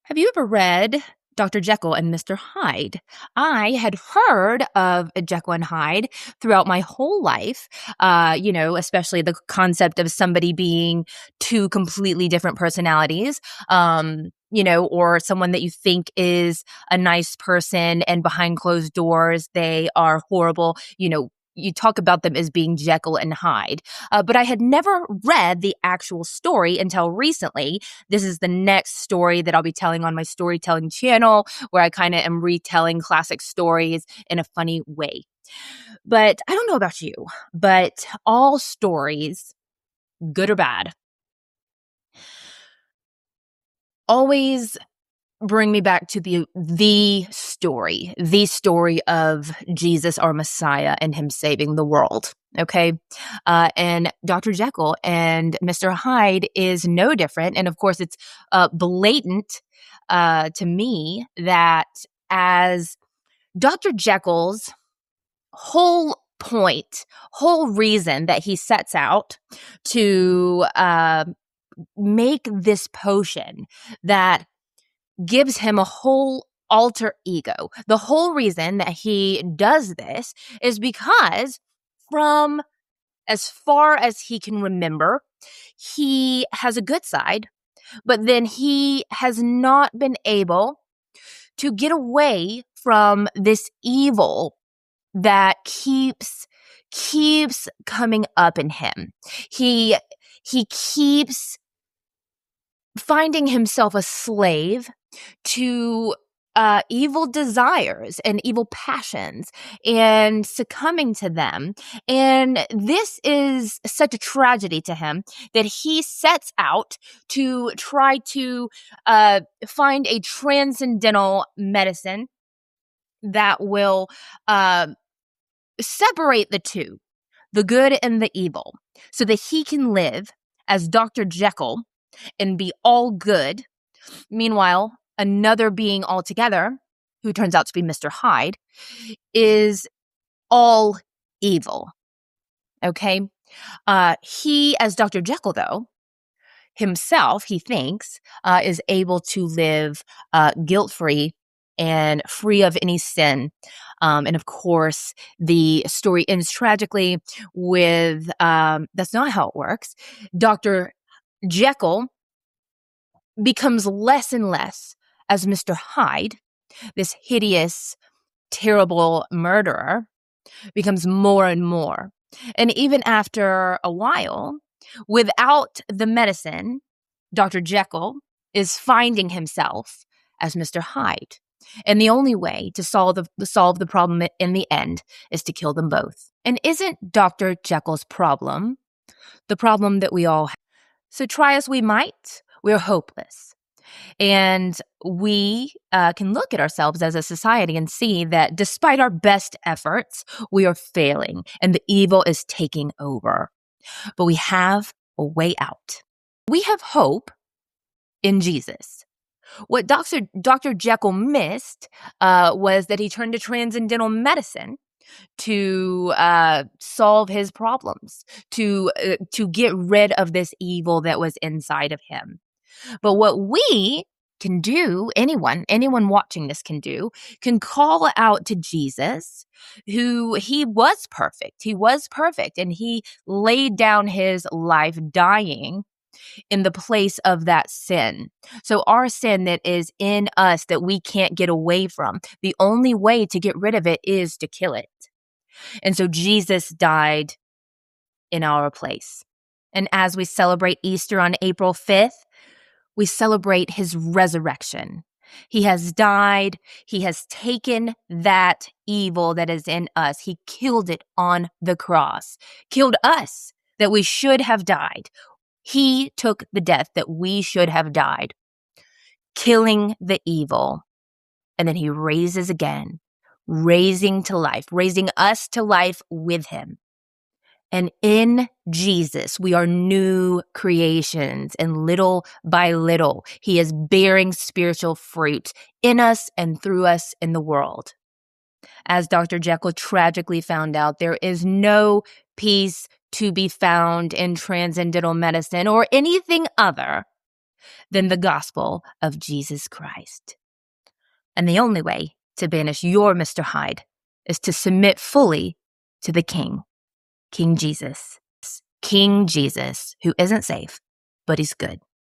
Have you ever read Dr. Jekyll and Mr. Hyde? I had heard of Jekyll and Hyde throughout my whole life, especially the concept of somebody being two completely different personalities, or someone that you think is a nice person and behind closed doors, they are horrible. You talk about them as being Jekyll and Hyde. But I had never read the actual story until recently. This is the next story that I'll be telling on my storytelling channel, where I kind of am retelling classic stories in a funny way. But I don't know about you, but all stories, good or bad, always bring me back to the story of Jesus, our Messiah, and him saving the world. Okay. And Dr. Jekyll and Mr. Hyde is no different. And of course, it's blatant to me that as Dr. Jekyll's whole reason that he sets out to make this potion that gives him a whole alter ego. The whole reason that he does this is because from as far as he can remember, he has a good side, but then he has not been able to get away from this evil that keeps coming up in him. He keeps finding himself a slave to evil desires and evil passions and succumbing to them. And this is such a tragedy to him that he sets out to try to find a transcendental medicine that will separate the two, the good and the evil, so that he can live as Dr. Jekyll and be all good. Meanwhile, another being altogether, who turns out to be Mr. Hyde, is all evil. Okay? He, as Dr. Jekyll, though, himself, he thinks, is able to live guilt-free and free of any sin. And of course, the story ends tragically with, that's not how it works. Dr. Jekyll becomes less and less as Mr. Hyde, this hideous, terrible murderer, becomes more and more. And even after a while, without the medicine, Dr. Jekyll is finding himself as Mr. Hyde. And the only way to solve the problem in the end is to kill them both. And isn't Dr. Jekyll's problem the problem that we all have? So try as we might, we're hopeless. And we can look at ourselves as a society and see that despite our best efforts, we are failing and the evil is taking over. But we have a way out. We have hope in Jesus. What Dr. Jekyll missed was that he turned to transcendental medicine to solve his problems, to get rid of this evil that was inside of him. But what we can do, anyone watching this can call out to Jesus, who he was perfect, and he laid down his life dying in the place of that sin. So our sin that is in us that we can't get away from, the only way to get rid of it is to kill it. And so Jesus died in our place. And as we celebrate Easter on April 5th, we celebrate his resurrection. He has died. He has taken that evil that is in us. He killed it on the cross, killed us that we should have died. He took the death that we should have died, killing the evil. And then he raises again, raising us to life with him. And in Jesus, we are new creations, and little by little, he is bearing spiritual fruit in us and through us in the world. As Dr. Jekyll tragically found out, there is no peace to be found in transcendental medicine or anything other than the gospel of Jesus Christ. And the only way to banish your Mr. Hyde is to submit fully to the King, King Jesus, who isn't safe, but he's good.